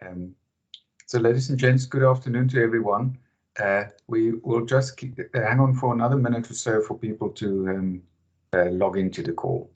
So ladies and gents, good afternoon to everyone. We will just hang on for another minute or so for people to log into the call.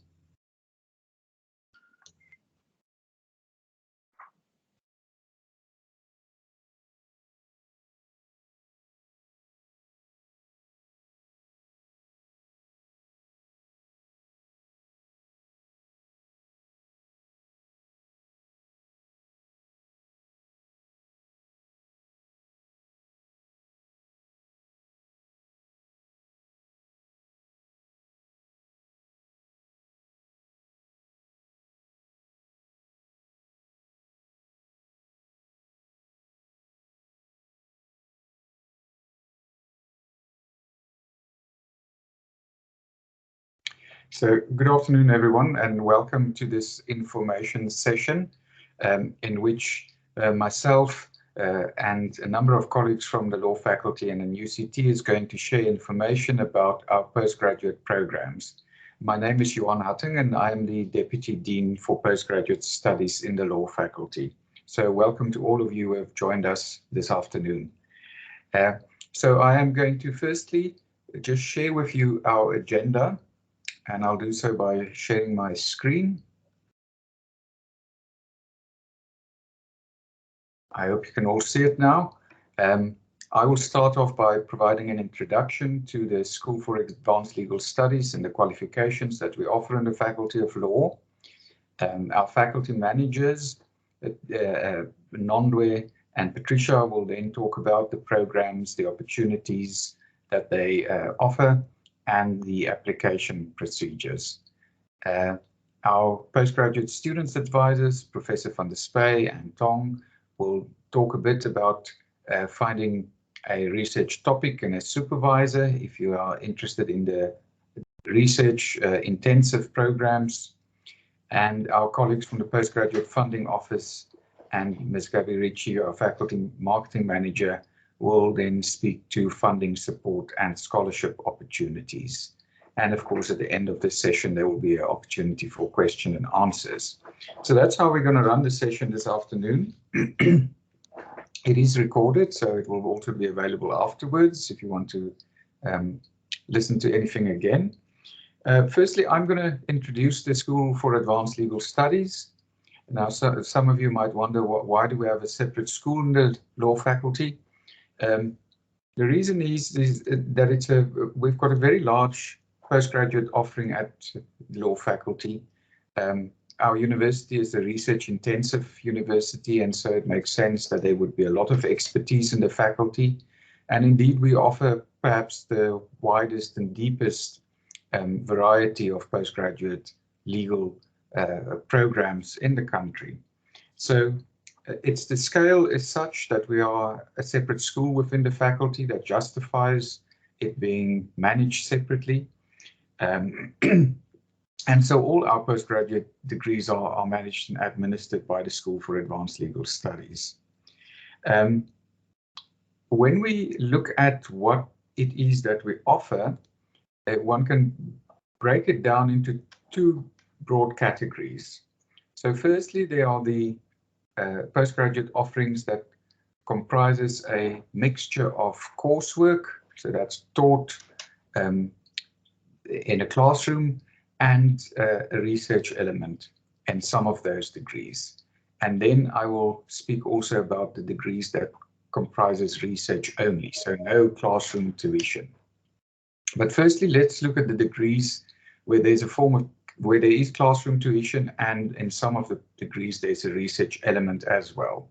So good afternoon, everyone, and welcome to this information session in which myself and a number of colleagues from the law faculty and the UCT is going to share information about our postgraduate programs. My name is Johan Hatting and I am the Deputy Dean for Postgraduate Studies in the law faculty. So welcome to all of you who have joined us this afternoon. So I am going to firstly just share with you our agenda, and I'll do so by sharing my screen. I hope you can all see it now. I will start off by providing an introduction to the School for Advanced Legal Studies and the qualifications that we offer in the Faculty of Law. Our faculty managers, Nondwe and Patricia, will then talk about the programs, the opportunities that they offer, and the application procedures. Our postgraduate students advisors, Professor van der Spey and Tong, will talk a bit about finding a research topic and a supervisor if you are interested in the research intensive programs. And our colleagues from the Postgraduate Funding Office and Ms. Gabi Ricci, our faculty marketing manager, will then speak to funding support and scholarship opportunities. And of course, at the end of this session, there will be an opportunity for question and answers. So that's how we're going to run the session this afternoon. It is recorded, so it will also be available afterwards if you want to listen to anything again. Firstly, I'm going to introduce the School for Advanced Legal Studies. Now, some of you might wonder, why do we have a separate school in the law faculty? The reason is that we've got a very large postgraduate offering at the law faculty. Our university is a research-intensive university, and so it makes sense that there would be a lot of expertise in the faculty. And indeed, we offer perhaps the widest and deepest variety of postgraduate legal programs in the country. So the scale is such that we are a separate school within the faculty that justifies it being managed separately. And so all our postgraduate degrees are managed and administered by the School for Advanced Legal Studies. When we look at what it is that we offer, one can break it down into two broad categories. So firstly, there are the postgraduate offerings that comprises a mixture of coursework, so that's taught in a classroom, and a research element in some of those degrees. And then I will speak also about the degrees that comprises research only, so no classroom tuition. But firstly, let's look at the degrees where there is classroom tuition, and in some of the degrees there's a research element as well.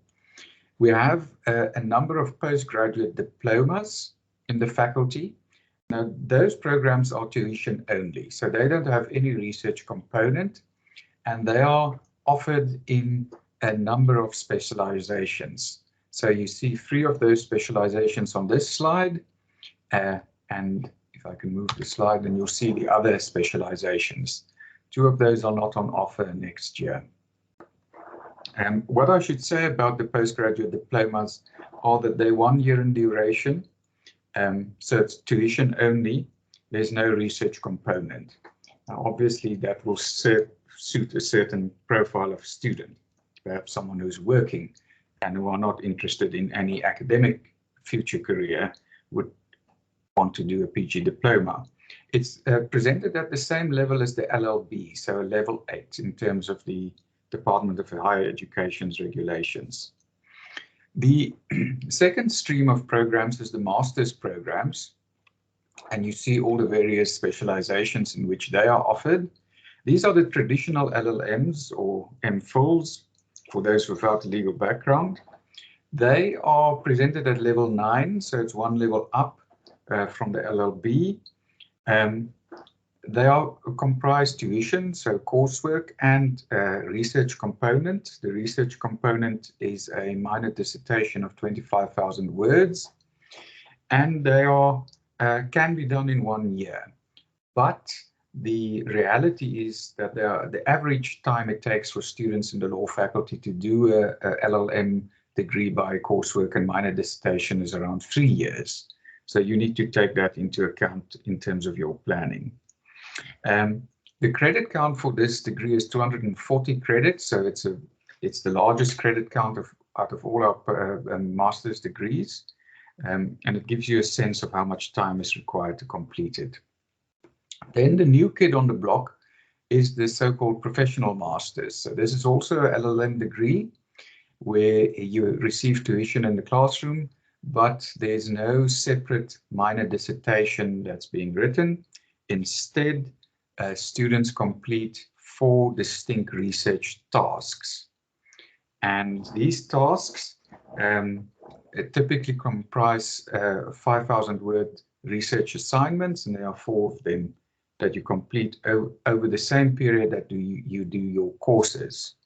We have a number of postgraduate diplomas in the faculty. Now, those programs are tuition only, so they don't have any research component, and they are offered in a number of specializations. So you see 3 of those specializations on this slide, and if I can move the slide, then you'll see the other specializations. 2 of those are not on offer next year. What I should say about the postgraduate diplomas are that they're 1 year in duration. So it's tuition only. There's no research component. Now, obviously, that will suit a certain profile of student, perhaps someone who's working and who are not interested in any academic future career would want to do a PG diploma. It's presented at the same level as the LLB, so level 8 in terms of the Department of Higher Education's regulations. The second stream of programs is the master's programs, and you see all the various specializations in which they are offered. These are the traditional LLMs or MPhils for those without a legal background. They are presented at level 9, so it's one level up from the LLB. They are comprised tuition, so coursework and research component. The research component is a minor dissertation of 25,000 words, and they are can be done in 1 year. But the reality is that the average time it takes for students in the law faculty to do a LLM degree by coursework and minor dissertation is around 3 years. So you need to take that into account in terms of your planning. The credit count for this degree is 240 credits, so it's the largest credit count out of all our master's degrees, and it gives you a sense of how much time is required to complete it. Then the new kid on the block is the so-called professional masters. So this is also an LLM degree where you receive tuition in the classroom, but there's no separate minor dissertation that's being written. Instead, students complete 4 distinct research tasks. And these tasks typically comprise 5,000-word research assignments, and there are 4 of them that you complete over the same period that you do your courses.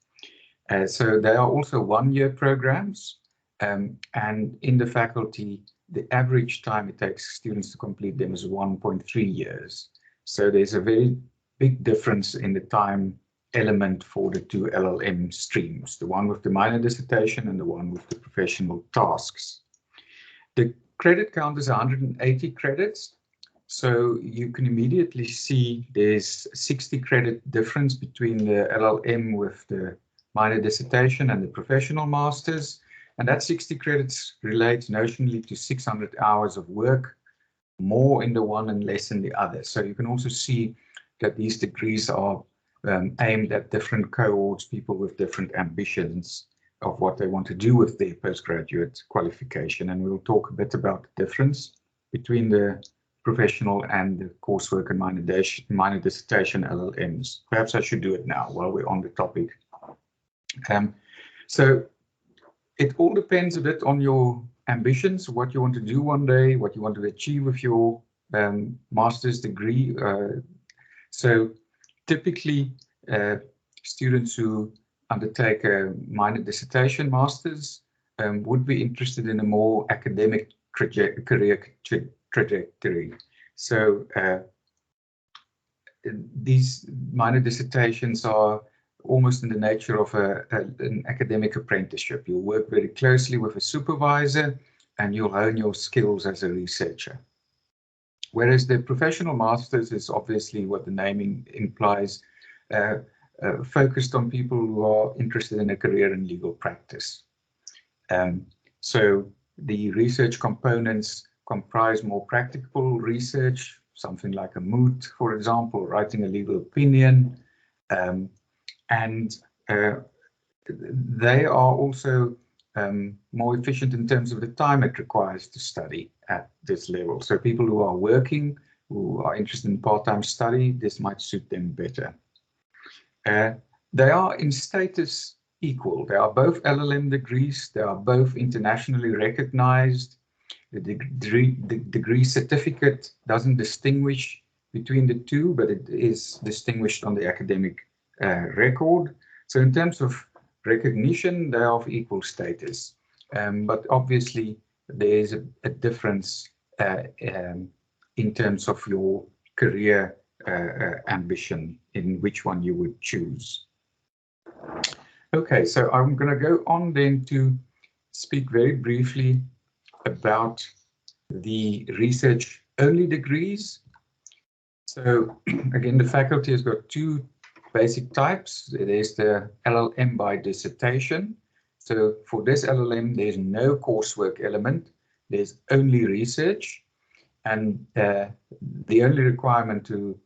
So they are also 1-year programs, and in the faculty, the average time it takes students to complete them is 1.3 years. So there's a very big difference in the time element for the 2 LLM streams, the one with the minor dissertation and the one with the professional tasks. The credit count is 180 credits. So you can immediately see there's 60 credit difference between the LLM with the minor dissertation and the professional masters. And that 60 credits relates notionally to 600 hours of work, more in the one and less in the other. So you can also see that these degrees are aimed at different cohorts, people with different ambitions of what they want to do with their postgraduate qualification. And we'll talk a bit about the difference between the professional and the coursework and minor dissertation LLMs. Perhaps I should do it now while we're on the topic. So it all depends a bit on your ambitions, what you want to do one day, what you want to achieve with your master's degree. So typically, students who undertake a minor dissertation master's would be interested in a more academic career trajectory. So these minor dissertations are almost in the nature of an academic apprenticeship. You'll work very closely with a supervisor and you'll hone your skills as a researcher. Whereas the professional masters is obviously what the naming implies, focused on people who are interested in a career in legal practice. So the research components comprise more practical research, something like a moot, for example, writing a legal opinion, and they are also more efficient in terms of the time it requires to study at this level. So people who are working, who are interested in part-time study, this might suit them better. They are in status equal. They are both LLM degrees. They are both internationally recognized. The degree certificate doesn't distinguish between the two, but it is distinguished on the academic record. So in terms of recognition, they are of equal status. But obviously, there is a difference in terms of your career ambition in which one you would choose. Okay, so I'm going to go on then to speak very briefly about the research-only degrees. So again, the faculty has got 2 basic types. There's the LLM by dissertation, So for this LLM, there's no coursework element. There's only research, and the only requirement to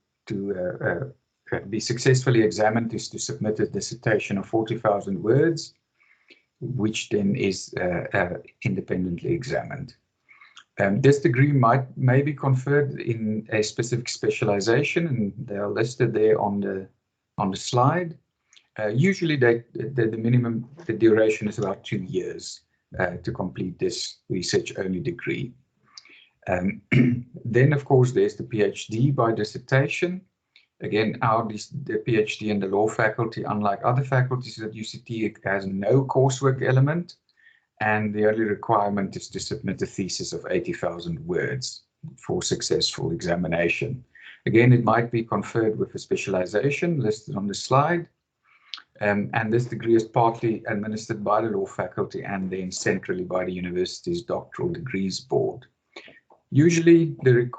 be successfully examined is to submit a dissertation of 40,000 words, which then is independently examined. This degree may be conferred in a specific specialization, and they are listed there on the slide. Usually, the minimum duration is about 2 years to complete this research-only degree. Then, of course, there's the PhD by dissertation. Again, the PhD in the law faculty, unlike other faculties at UCT, has no coursework element, and the only requirement is to submit a thesis of 80,000 words for successful examination. Again, it might be conferred with a specialization listed on the slide, and this degree is partly administered by the law faculty and then centrally by the university's Doctoral Degrees Board. Usually, the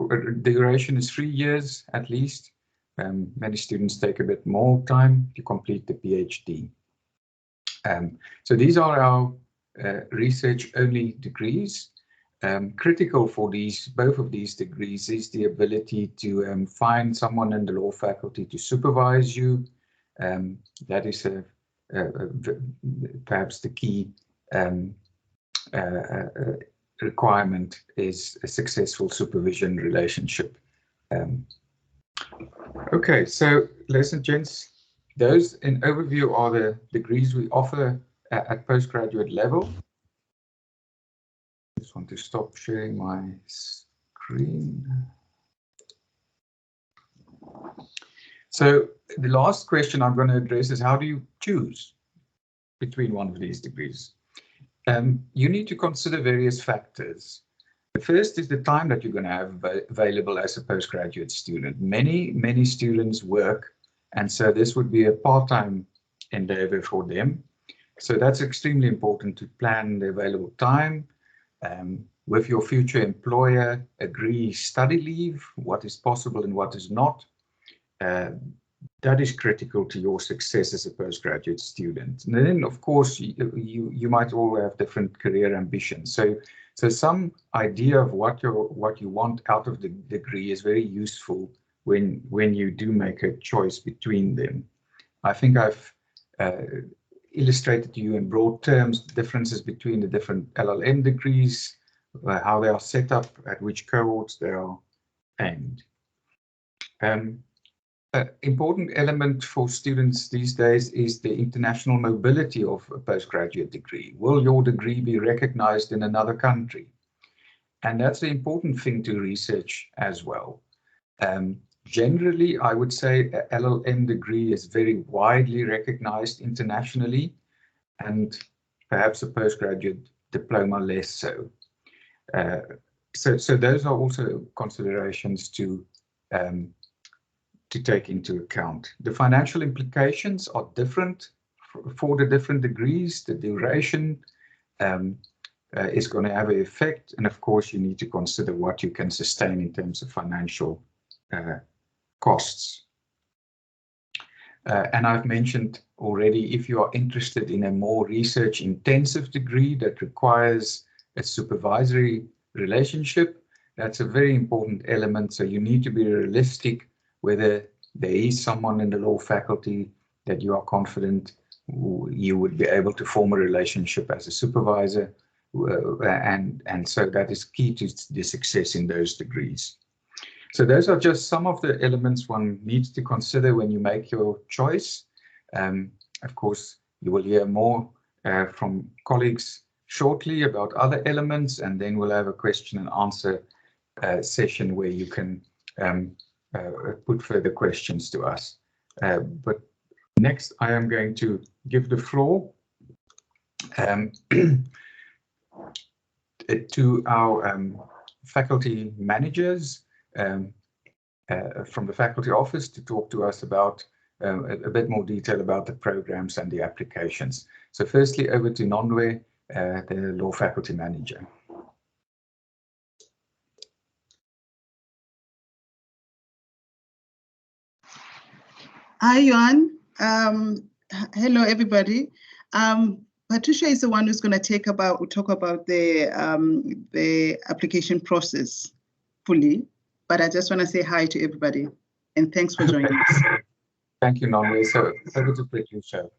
duration is 3 years at least. Many students take a bit more time to complete the PhD. So these are our research-only degrees. Critical for both of these degrees is the ability to find someone in the law faculty to supervise you. That is perhaps the key requirement is a successful supervision relationship. Okay, so ladies and gents, those in overview are the degrees we offer at postgraduate level. I just want to stop sharing my screen. So the last question I'm going to address is, how do you choose between one of these degrees? You need to consider various factors. The first is the time that you're going to have available as a postgraduate student. Many students work, and so this would be a part-time endeavor for them. So that's extremely important to plan the available time. With your future employer, agree study leave, what is possible and what is not. That is critical to your success as a postgraduate student. And then, of course, you might all have different career ambitions. So some idea of what you want out of the degree is very useful when you do make a choice between them. I think I've illustrated to you in broad terms the differences between the different LLM degrees, how they are set up, at which cohorts they are aimed. Important element for students these days is the international mobility of a postgraduate degree. Will your degree be recognized in another country? And that's an important thing to research as well. Generally, I would say a LLM degree is very widely recognized internationally, and perhaps a postgraduate diploma less so. So those are also considerations to take into account. The financial implications are different for the different degrees. The duration is going to have an effect, and of course you need to consider what you can sustain in terms of financial costs. And I've mentioned already, if you are interested in a more research intensive degree that requires a supervisory relationship, that's a very important element. So you need to be realistic whether there is someone in the law faculty that you are confident you would be able to form a relationship as a supervisor, and so that is key to the success in those degrees. So those are just some of the elements one needs to consider when you make your choice. Of course, you will hear more from colleagues shortly about other elements, and then we'll have a question and answer session where you can put further questions to us. But next, I am going to give the floor to our faculty managers from the faculty office to talk to us about a bit more detail about the programs and the applications. So firstly, over to Nonwe, the law faculty manager. Hi, Johan. Hello, everybody. Patricia is the one who's going to talk about the application process fully, but I just want to say hi to everybody and thanks for joining us. Thank you, Nonwe. So over to Patricia.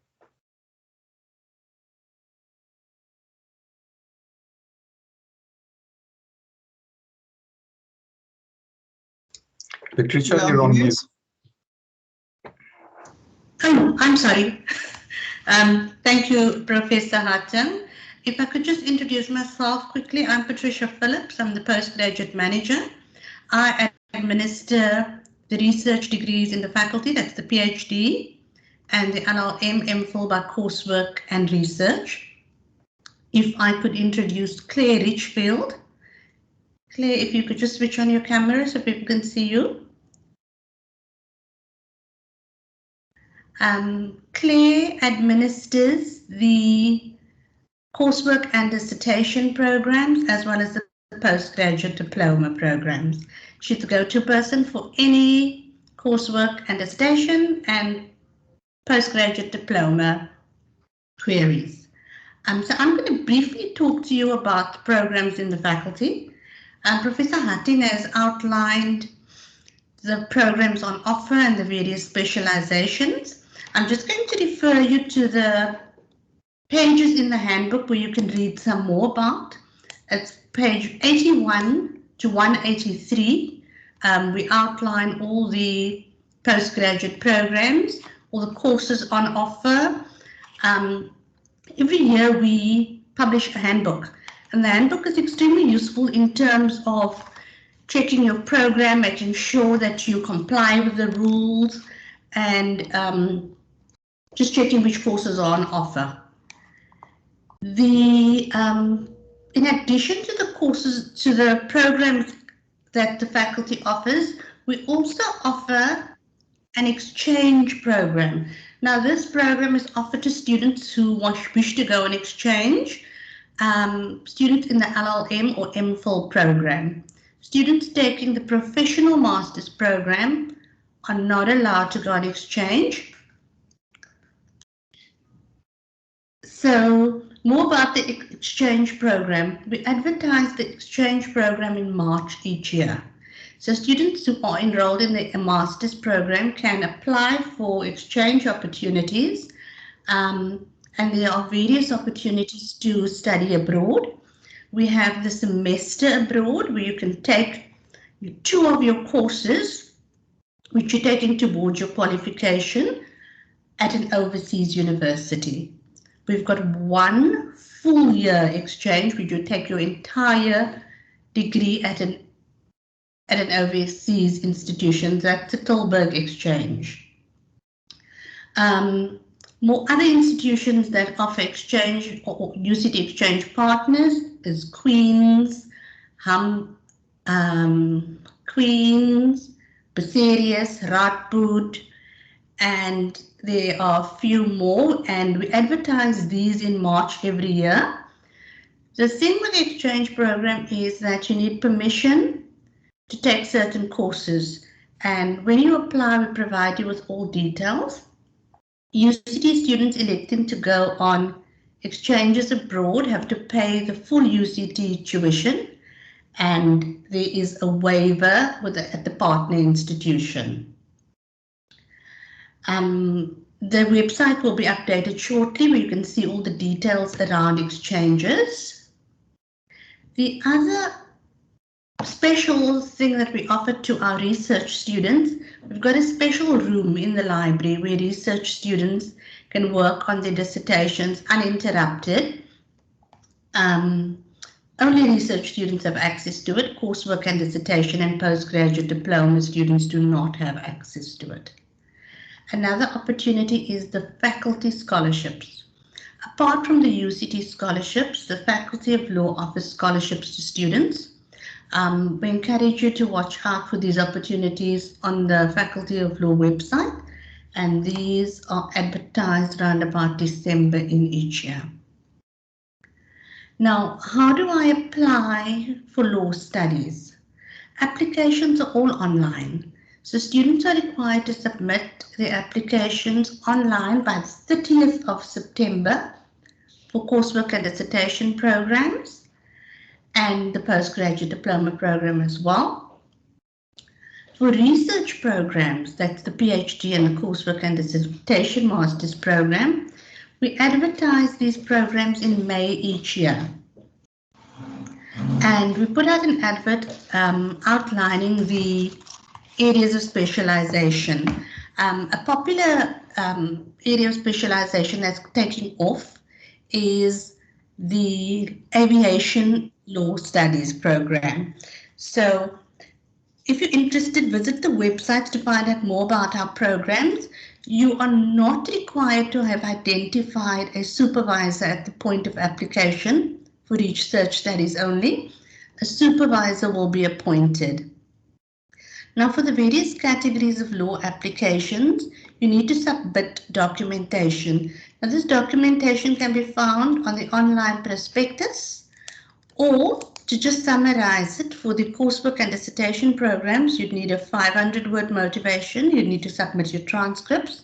Patricia, you're on mute. Oh, I'm sorry. Thank you, Professor Hatton. If I could just introduce myself quickly, I'm Patricia Phillips. I'm the postgraduate manager. I administer the research degrees in the faculty, that's the PhD, and the LLM, MPhil by coursework and research. If I could introduce Claire Richfield. Claire, if you could just switch on your camera so people can see you. Claire administers the coursework and dissertation programs as well as the postgraduate diploma programs. She's the go-to person for any coursework and dissertation and postgraduate diploma queries. So I'm going to briefly talk to you about the programs in the faculty. Professor Hattin has outlined the programs on offer and the various specializations. I'm just going to refer you to the pages in the handbook where you can read some more about. It's page 81 to 183. We outline all the postgraduate programs, all the courses on offer. Every year we publish a handbook, and the handbook is extremely useful in terms of checking your program, making sure that you comply with the rules, and just checking which courses are on offer. In addition to the courses, to the programs that the faculty offers, we also offer an exchange program. Now, this program is offered to students who wish to go on exchange, students in the LLM or MPhil program. Students taking the professional master's program are not allowed to go on exchange. So, more about the exchange program. We advertise the exchange program in March each year. So students who are enrolled in the master's program can apply for exchange opportunities, and there are various opportunities to study abroad. We have the semester abroad where you can take 2 of your courses which you're taking towards your qualification at an overseas university. We've got 1 full year exchange where you take your entire degree at an overseas institution. That's the Tilburg exchange. More other institutions that offer exchange or UCT exchange partners is Queen's, Bucerius, Radboud, and there are a few more, and we advertise these in March every year. The thing with the exchange program is that you need permission to take certain courses, and when you apply, we provide you with all details. UCT students electing to go on exchanges abroad have to pay the full UCT tuition, and there is a waiver at the partner institution. The website will be updated shortly where you can see all the details around exchanges. The other special thing that we offer to our research students, we've got a special room in the library where research students can work on their dissertations uninterrupted. Only research students have access to it. Coursework and dissertation and postgraduate diploma students do not have access to it. Another opportunity is the faculty scholarships. Apart from the UCT scholarships, the Faculty of Law offers scholarships to students. We encourage you to watch out for these opportunities on the Faculty of Law website, and these are advertised around about December in each year. Now, how do I apply for law studies? Applications are all online. So students are required to submit their applications online by the 30th of September for coursework and dissertation programs and the postgraduate diploma program as well. For research programs, that's the PhD and the coursework and dissertation master's program, we advertise these programs in May each year. And we put out an advert outlining the areas of specialization. A popular area of specialization that's taking off is the aviation law studies program. So if you're interested, visit the website to find out more about our programs. You are not required to have identified a supervisor at the point of application for research studies only. A supervisor will be appointed. Now, for the various categories of law applications, you need to submit documentation. Now, this documentation can be found on the online prospectus, or to just summarize it, for the coursework and dissertation programs, you'd need a 500-word motivation. You'd need to submit your transcripts,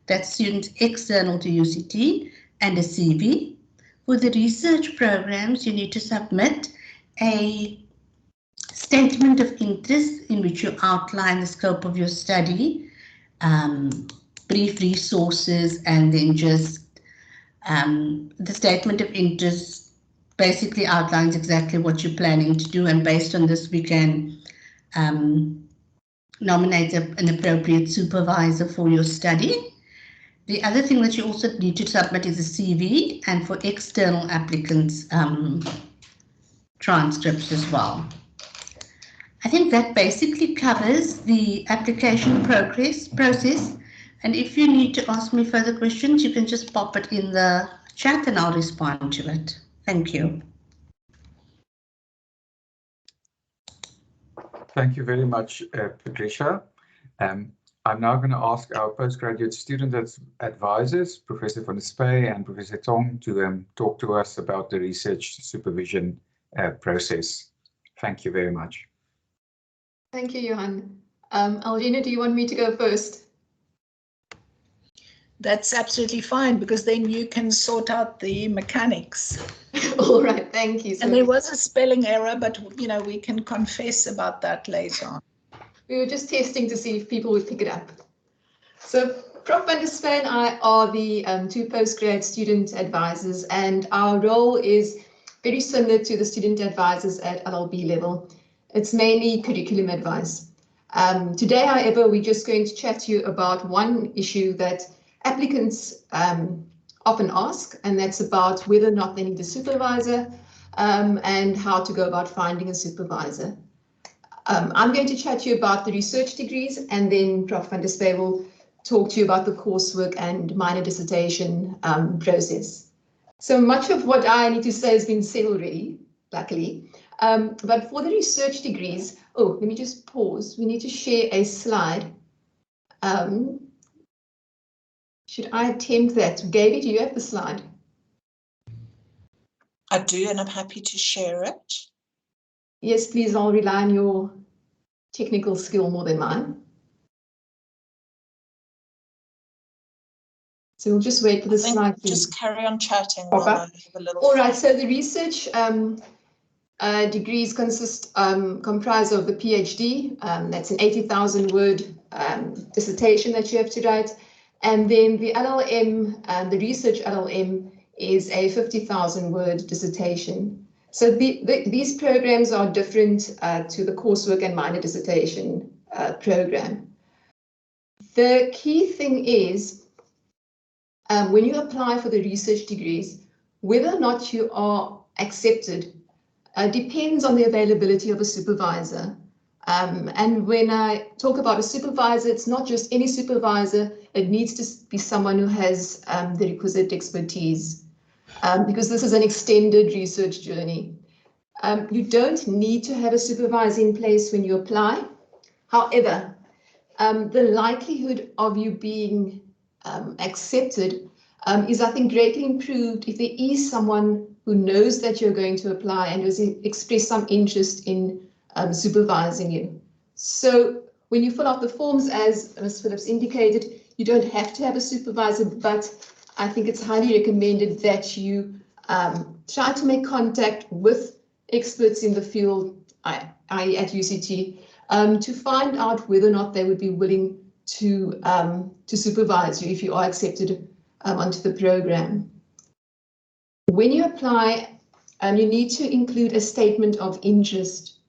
that's students external to UCT, and a CV. For the research programs, you need to submit a statement of interest in which you outline the scope of your study, brief resources, and then just the statement of interest basically outlines exactly what you're planning to do, and based on this we can nominate an appropriate supervisor for your study. The other thing that you also need to submit is a CV, and for external applicants, transcripts as well. I think that basically covers the application process. And if you need to ask me further questions, you can just pop it in the chat and I'll respond to it. Thank you. Thank you very much, Patricia. I'm now going to ask our postgraduate student advisors, Professor van der Spey and Professor Tong, to talk to us about the research supervision process. Thank you very much. Thank you, Johan. Algina, do you want me to go first? That's absolutely fine, because then you can sort out the mechanics. All right, thank you. And there was a spelling error, but you know, we can confess about that later on. We were just testing to see if people would pick it up. So Prof van der Spey and I are the two postgrad student advisors, and our role is very similar to the student advisors at LLB level. It's mainly curriculum advice. Today, however, we're just going to chat to you about one issue that applicants often ask, and that's about whether or not they need a supervisor and how to go about finding a supervisor. I'm going to chat to you about the research degrees, and then Prof van der Spey will talk to you about the coursework and minor dissertation process. So much of what I need to say has been said already, luckily. But for the research degrees, let me just pause. We need to share a slide. Should I attempt that? Gaby, do you have the slide? I do, and I'm happy to share it. Yes, please. I'll rely on your technical skill more than mine. So we'll just wait for the slide. Just carry on chatting while I have a little. All right. So the research degrees comprise of the PhD. That's an 80,000-word dissertation that you have to write. And then the LLM, the research LLM, is a 50,000-word dissertation. So these programs are different to the coursework and minor dissertation program. The key thing is, when you apply for the research degrees, whether or not you are accepted depends on the availability of a supervisor. And when I talk about a supervisor, it's not just any supervisor. It needs to be someone who has the requisite expertise, because this is an extended research journey. You don't need to have a supervisor in place when you apply. However, the likelihood of you being accepted is, I think, greatly improved if there is someone who knows that you're going to apply and has expressed some interest in supervising you. So when you fill out the forms, as Ms. Phillips indicated, you don't have to have a supervisor, but I think it's highly recommended that you try to make contact with experts in the field, i.e. at UCT, to find out whether or not they would be willing to supervise you if you are accepted onto the program. When you apply, you need to include a statement of interest.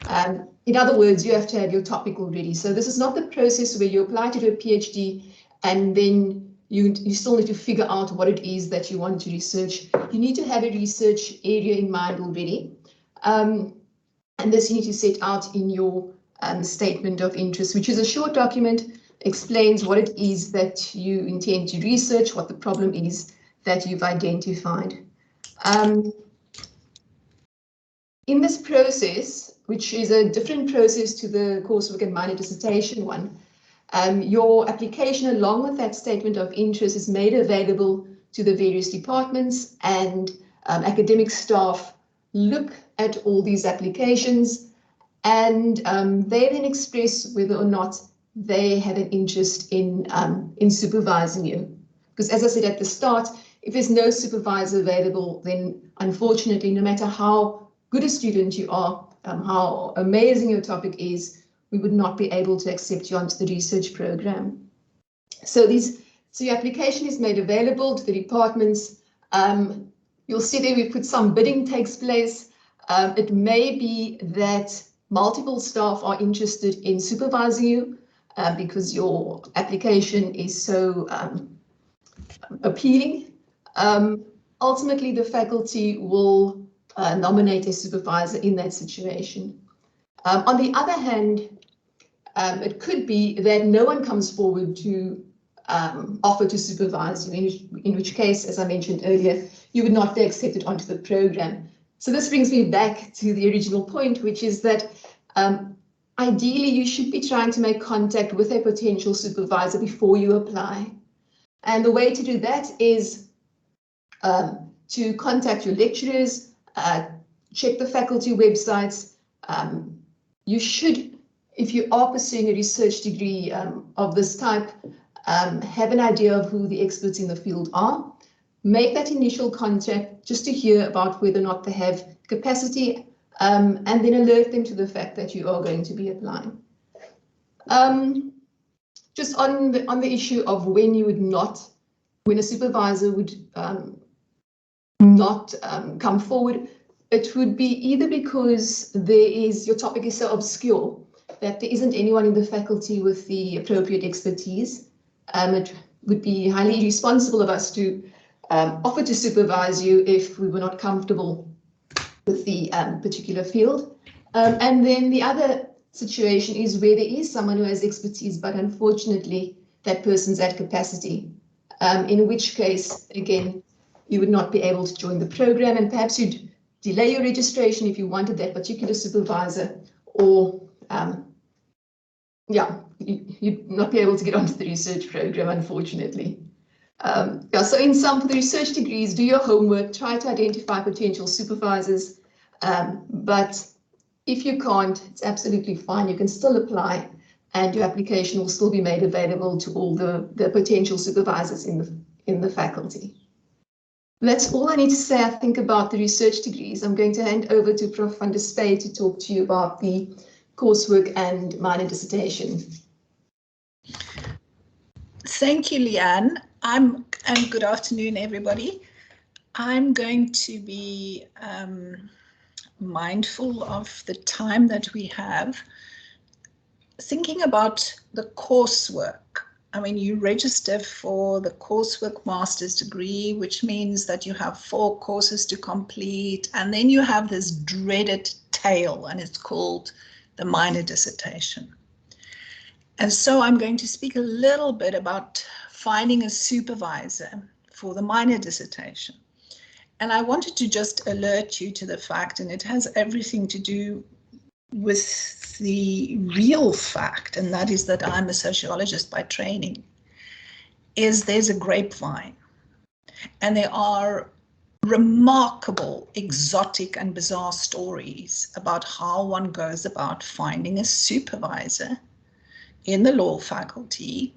In other words, you have to have your topic already. So this is not the process where you apply to do a PhD and then you still need to figure out what it is that you want to research. You need to have a research area in mind already. And this you need to set out in your statement of interest, which is a short document, explains what it is that you intend to research, what the problem is that you've identified. In this process, which is a different process to the coursework and minor dissertation one, your application along with that statement of interest is made available to the various departments, and academic staff look at all these applications, and they then express whether or not they have an interest in supervising you. Because as I said at the start, if there's no supervisor available, then unfortunately, no matter how good a student you are, how amazing your topic is, we would not be able to accept you onto the research program. So your application is made available to the departments. You'll see there we put some bidding takes place. It may be that multiple staff are interested in supervising you because your application is so appealing. Ultimately, the faculty will nominate a supervisor in that situation. On the other hand, it could be that no one comes forward to offer to supervise you, in which case, as I mentioned earlier, you would not be accepted onto the program. So this brings me back to the original point, which is that ideally you should be trying to make contact with a potential supervisor before you apply. And the way to do that is to contact your lecturers, check the faculty websites. You should, if you are pursuing a research degree of this type, have an idea of who the experts in the field are. Make that initial contact just to hear about whether or not they have capacity, and then alert them to the fact that you are going to be applying. Just on the issue of when a supervisor would not come forward, it would be either because your topic is so obscure that there isn't anyone in the faculty with the appropriate expertise. It would be highly irresponsible of us to offer to supervise you if we were not comfortable with the particular field. And then the other situation is where there is someone who has expertise, but unfortunately that person's at capacity, in which case, again, you would not be able to join the program, and perhaps you'd delay your registration if you wanted that particular supervisor, or you'd not be able to get onto the research program, unfortunately. So in sum, for the research degrees, do your homework, try to identify potential supervisors, but if you can't, it's absolutely fine. You can still apply, and your application will still be made available to all the potential supervisors in the faculty. That's all I need to say, I think, about the research degrees. I'm going to hand over to Prof. van der Spey to talk to you about the coursework and minor dissertation. Thank you, Leanne. And good afternoon, everybody. I'm going to be mindful of the time that we have. Thinking about the coursework. I mean, you register for the coursework master's degree, which means that you have 4 courses to complete, and then you have this dreaded tail, and it's called the minor dissertation. And so I'm going to speak a little bit about finding a supervisor for the minor dissertation. And I wanted to just alert you to the fact, and it has everything to do with the real fact, and that is that I'm a sociologist by training, is there's a grapevine. And there are remarkable, exotic and bizarre stories about how one goes about finding a supervisor in the law faculty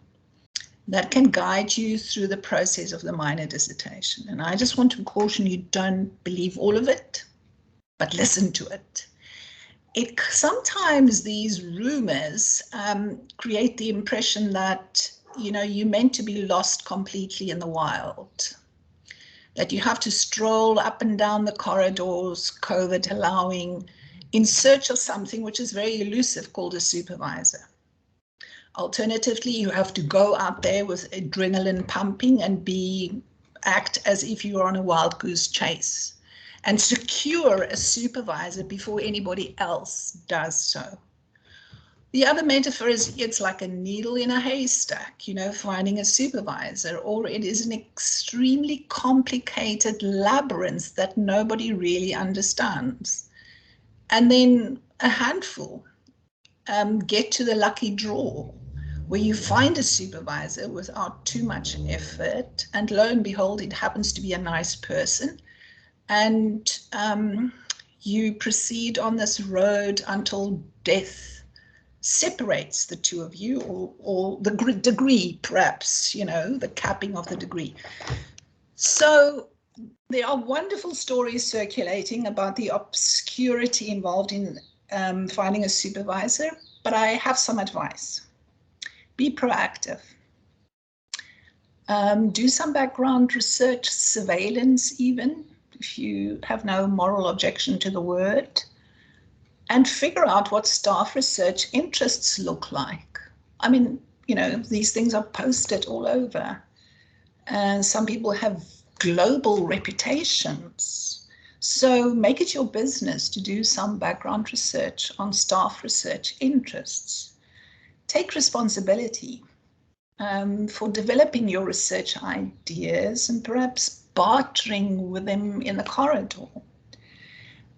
that can guide you through the process of the minor dissertation. And I just want to caution you, don't believe all of it, but listen to it. Sometimes these rumors create the impression that, you know, you're meant to be lost completely in the wild, that you have to stroll up and down the corridors, COVID allowing, in search of something which is very elusive called a supervisor. Alternatively, you have to go out there with adrenaline pumping and act as if you are on a wild goose chase and secure a supervisor before anybody else does so. The other metaphor is it's like a needle in a haystack, you know, finding a supervisor, or it is an extremely complicated labyrinth that nobody really understands. And then a handful get to the lucky draw where you find a supervisor without too much effort, and lo and behold, it happens to be a nice person. And you proceed on this road until death separates the two of you, or the degree, perhaps, you know, the capping of the degree. So there are wonderful stories circulating about the obscurity involved in finding a supervisor, but I have some advice. Be proactive. Do some background research, surveillance even, if you have no moral objection to the word, and figure out what staff research interests look like. I mean, you know, these things are posted all over, and some people have global reputations. So make it your business to do some background research on staff research interests. Take responsibility for developing your research ideas and perhaps bartering with them in the corridor.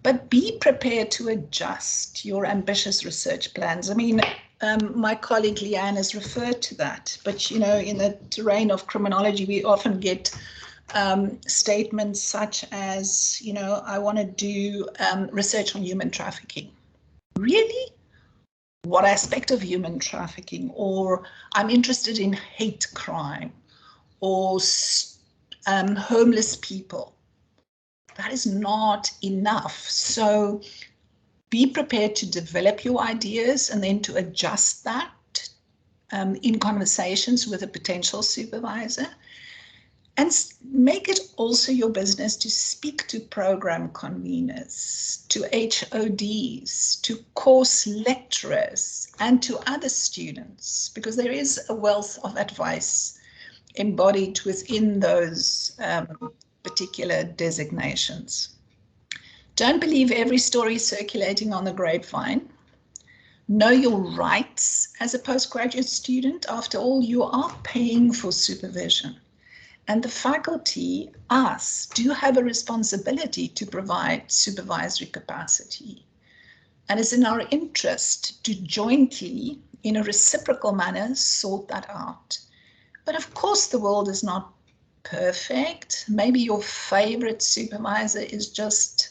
But be prepared to adjust your ambitious research plans. I mean, my colleague Leanne has referred to that, but you know, in the terrain of criminology, we often get statements such as, you know, I want to do research on human trafficking. Really? What aspect of human trafficking? Or I'm interested in hate crime, or homeless people. That is not enough. So be prepared to develop your ideas and then to adjust that in conversations with a potential supervisor. And make it also your business to speak to program conveners, to HODs, to course lecturers, and to other students, because there is a wealth of advice embodied within those particular designations. Don't believe every story circulating on the grapevine. Know your rights as a postgraduate student. After all, you are paying for supervision. And the faculty, us, do have a responsibility to provide supervisory capacity. And it's in our interest to jointly, in a reciprocal manner, sort that out. But of course, the world is not perfect. Maybe your favorite supervisor is just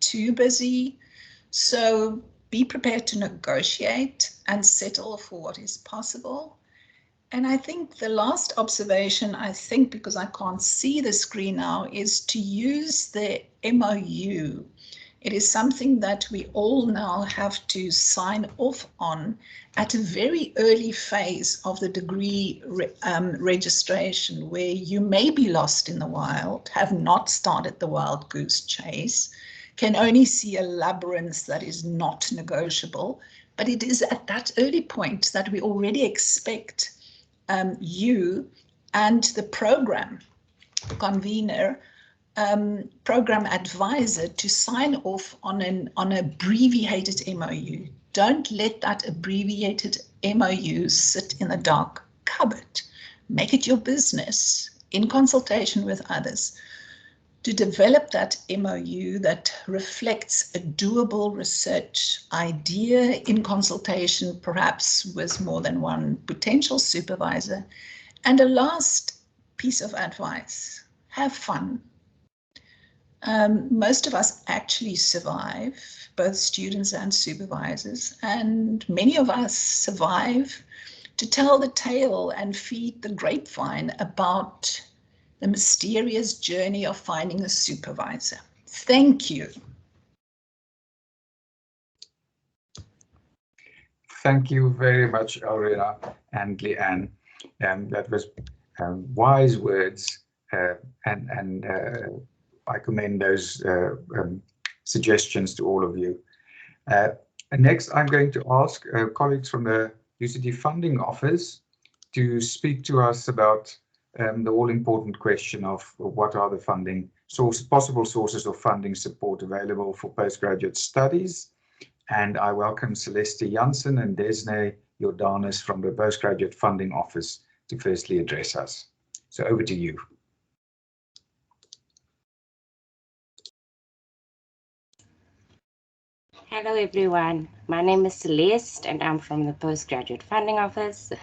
too busy. So be prepared to negotiate and settle for what is possible. And I think the last observation, because I can't see the screen now, is to use the MOU. It is something that we all now have to sign off on at a very early phase of the degree registration, where you may be lost in the wild, have not started the wild goose chase, can only see a labyrinth that is not negotiable. But it is at that early point that we already expect you and the program convener, program advisor, to sign off on an abbreviated MOU. Don't let that abbreviated MOU sit in the dark cupboard. Make it your business, in consultation with others, to develop that MOU that reflects a doable research idea in consultation, perhaps with more than one potential supervisor. And a last piece of advice, have fun. Most of us actually survive, both students and supervisors, and many of us survive to tell the tale and feed the grapevine about the mysterious journey of finding a supervisor. Thank you. Thank you very much, Aurora and Leanne. That was wise words, and I commend those suggestions to all of you. And next, I'm going to ask colleagues from the UCT Funding Office to speak to us about the all-important question of what are the possible sources of funding support available for postgraduate studies. And I welcome Celeste Janssen and Desne Jordanus from the Postgraduate Funding Office to firstly address us. So over to you. Hello everyone, my name is Celeste and I'm from the Postgraduate Funding Office.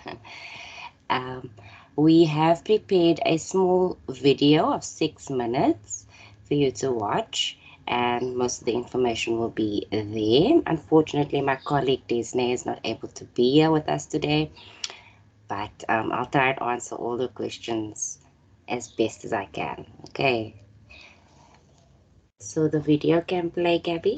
We have prepared a small video of 6 minutes for you to watch, and most of the information will be there. Unfortunately, my colleague Desne is not able to be here with us today, but I'll try to answer all the questions as best as I can. Okay, so the video can play, Gabby.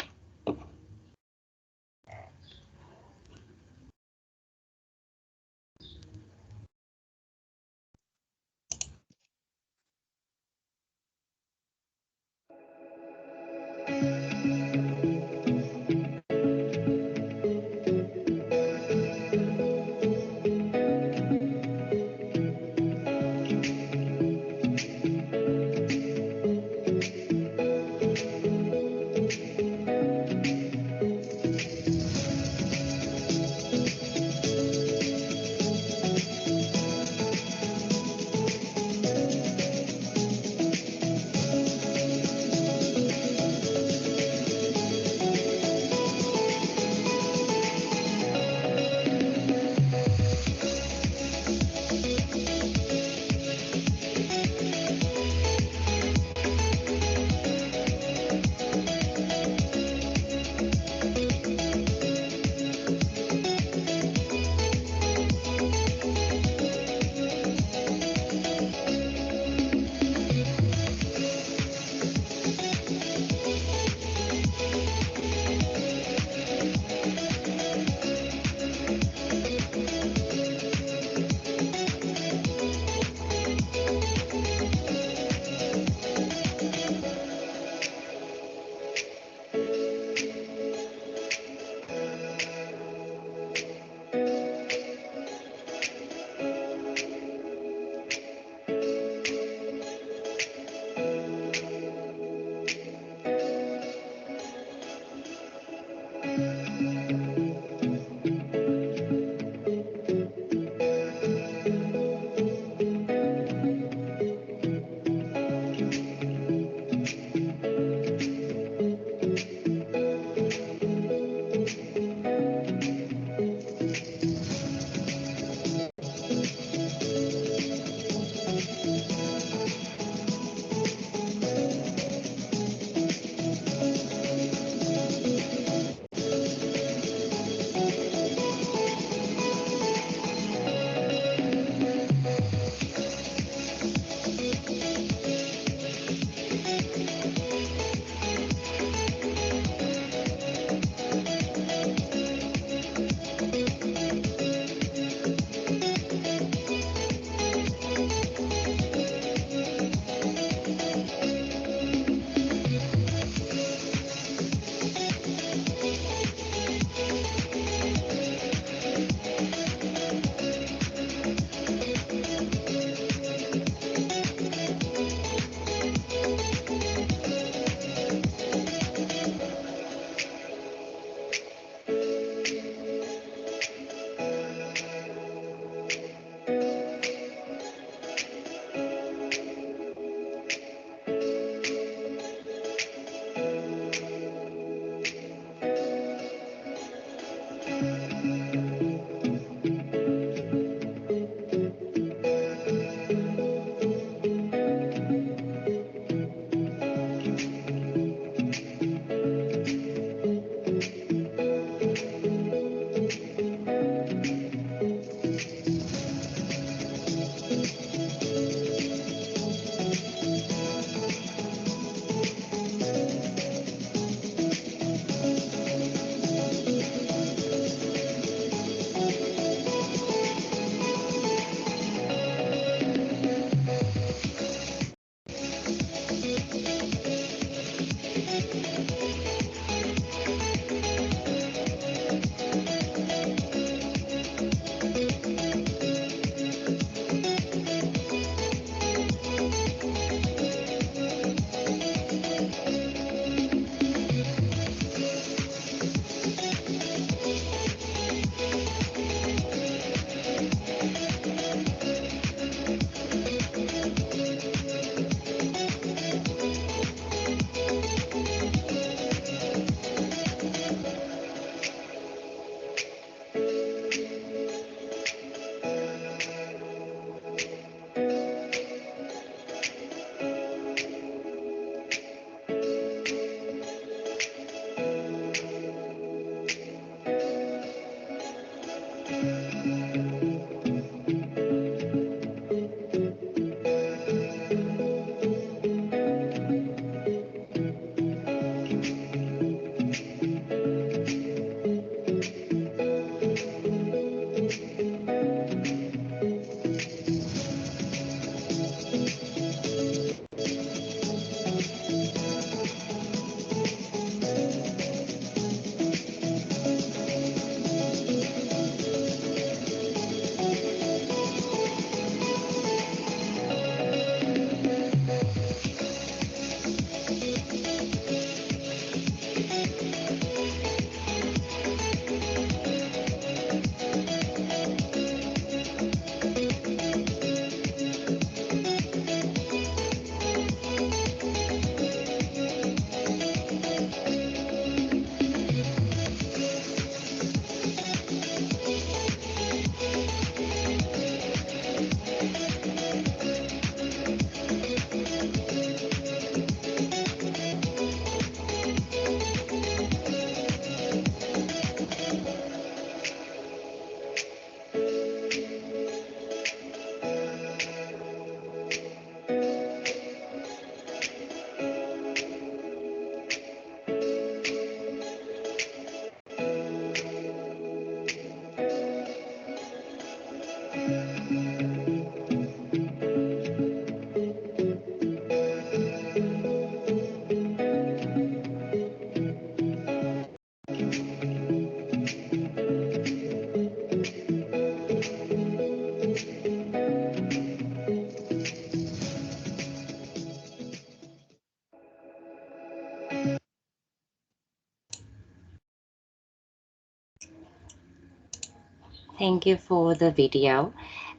Thank you for the video.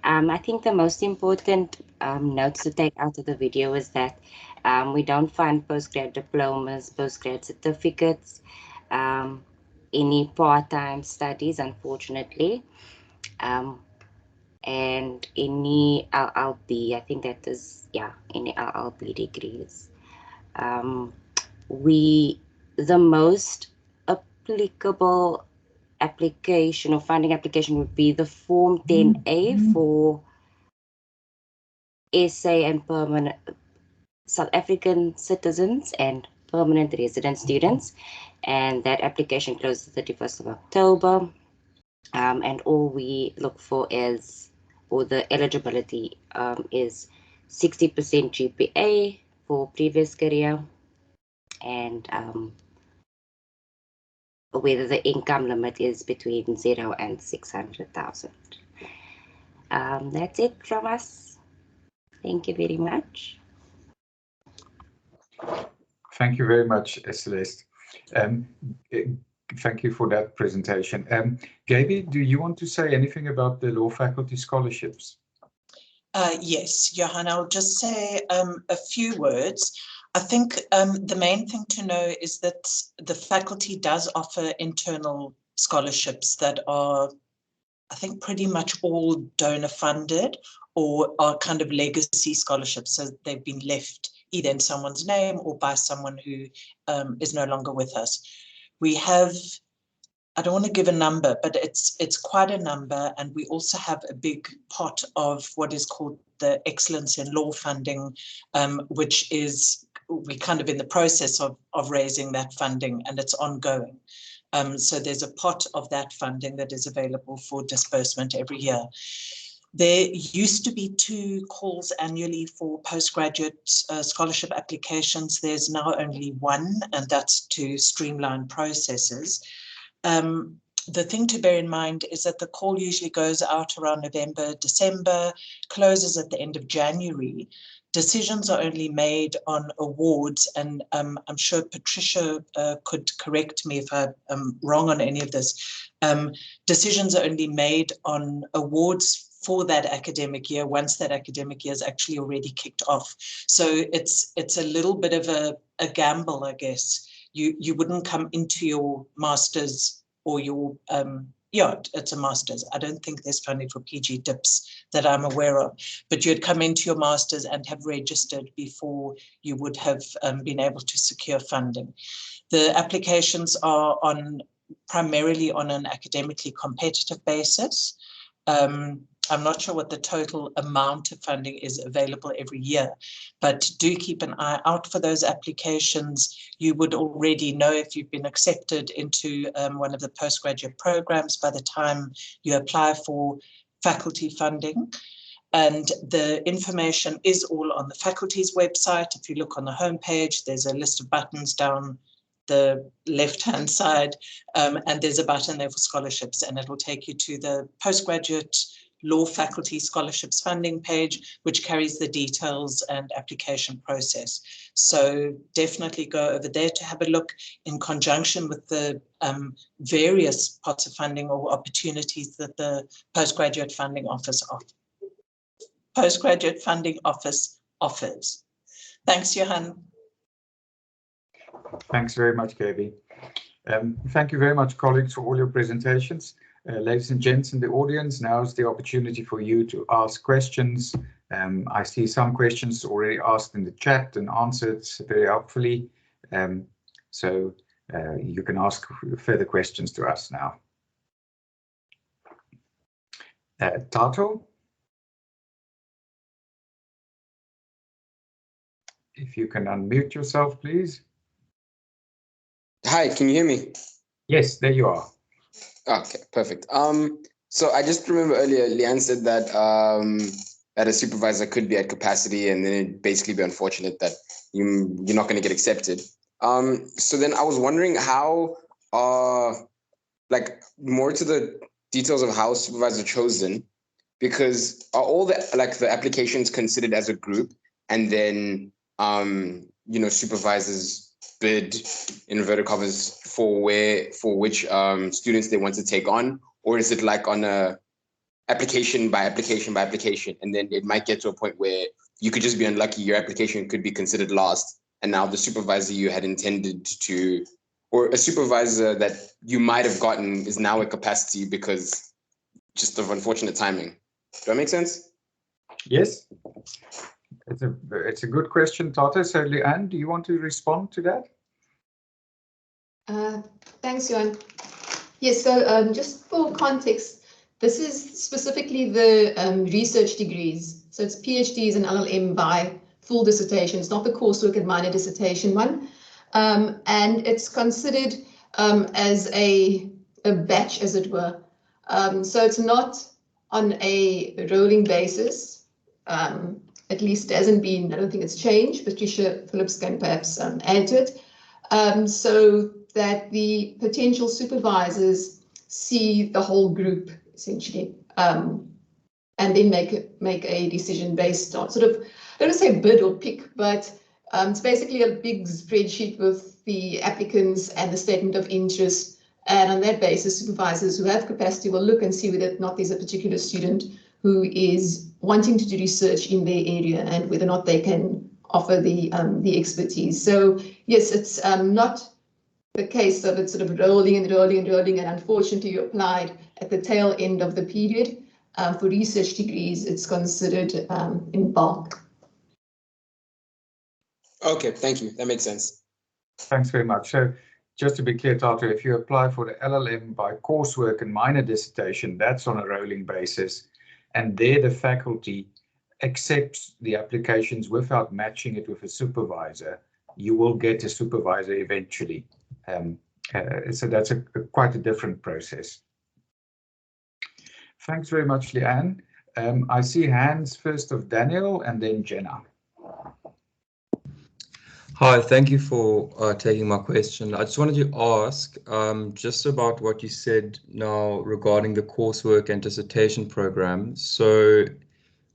I think the most important notes to take out of the video is that we don't fund postgrad diplomas, postgrad certificates, any part-time studies, unfortunately, and any LLB. I think that is, yeah, any LLB degrees. The most applicable application or funding application would be the Form 10A for SA and permanent South African citizens and permanent resident students, and that application closes the 31st of October. And all we look for is, or the eligibility is 60% GPA for previous career, and whether the income limit is between 0 and 600,000. That's it from us. Thank you very much. Thank you very much, Celeste. Thank you for that presentation. Gaby, do you want to say anything about the law faculty scholarships? Yes, Johan, I'll just say a few words. I think the main thing to know is that the faculty does offer internal scholarships that are, I think, pretty much all donor funded or are kind of legacy scholarships. So they've been left either in someone's name or by someone who is no longer with us. We have, I don't want to give a number, but it's quite a number. And we also have a big pot of what is called the Excellence in Law funding, which is, we're kind of in the process of raising that funding, and it's ongoing. So there's a pot of that funding that is available for disbursement every year. There used to be 2 calls annually for postgraduate scholarship applications. There's now only 1, and that's to streamline processes. The thing to bear in mind is that the call usually goes out around November, December, closes at the end of January. Decisions are only made on awards, and I'm sure Patricia could correct me if I'm wrong on any of this. Decisions are only made on awards for that academic year once that academic year is actually already kicked off. So it's a little bit of a gamble, I guess. You wouldn't come into your master's or your, yeah, it's a master's. I don't think there's funding for PG dips that I'm aware of, but you'd come into your master's and have registered before you would have been able to secure funding. The applications are primarily on an academically competitive basis. I'm not sure what the total amount of funding is available every year, but do keep an eye out for those applications. You would already know if you've been accepted into one of the postgraduate programs by the time you apply for faculty funding. And the information is all on the faculty's website. If you look on the homepage, there's a list of buttons down the left-hand side, and there's a button there for scholarships, and it'll take you to the postgraduate law faculty scholarships funding page, which carries the details and application process. So definitely go over there to have a look in conjunction with the various pots of funding or opportunities that the Postgraduate Funding Office offers. Thanks, Johan. Thanks very much, Gaby. Thank you very much, colleagues, for all your presentations. Ladies and gents in the audience, now is the opportunity for you to ask questions. I see some questions already asked in the chat and answered very helpfully. So you can ask further questions to us now. Tato? If you can unmute yourself, please. Hi, can you hear me? Yes, there you are. Okay, perfect. So I just remember earlier, Leanne said that that a supervisor could be at capacity, and then it'd basically be unfortunate that you're not going to get accepted. So then I was wondering how, like, more to the details of how supervisors are chosen, because are all the applications considered as a group, and then supervisors bid in inverted commas for which students they want to take on, or is it like on a application by application by application, and then it might get to a point where you could just be unlucky, your application could be considered last, and now the supervisor you had intended to, or a supervisor that you might have gotten is now at capacity because just of unfortunate timing. Does that make sense? Yes. It's a good question, Tata. So Leanne, do you want to respond to that? Thanks, Johan. Yes, so just for context, this is specifically the research degrees. So it's PhDs and LLM by full dissertations, not the coursework and minor dissertation one. And it's considered as a batch, as it were. So it's not on a rolling basis. At least it hasn't been, I don't think it's changed. Patricia Phillips can perhaps add to it. So that the potential supervisors see the whole group essentially, and then make a decision based on sort of, I don't want to say bid or pick, but it's basically a big spreadsheet with the applicants and the statement of interest. And on that basis, supervisors who have capacity will look and see whether or not there's a particular student who is wanting to do research in their area and whether or not they can offer the expertise. So yes, it's not the case of it sort of rolling and rolling and rolling, and unfortunately you applied at the tail end of the period. For research degrees, it's considered in bulk. Okay, thank you. That makes sense. Thanks very much. So just to be clear, Tata, if you apply for the LLM by coursework and minor dissertation, that's on a rolling basis. And there the faculty accepts the applications without matching it with a supervisor. You will get a supervisor eventually. So that's quite a different process. Thanks very much, Leanne. I see hands first of Daniel and then Jenna. Hi, thank you for taking my question. I just wanted to ask just about what you said now regarding the coursework and dissertation program. So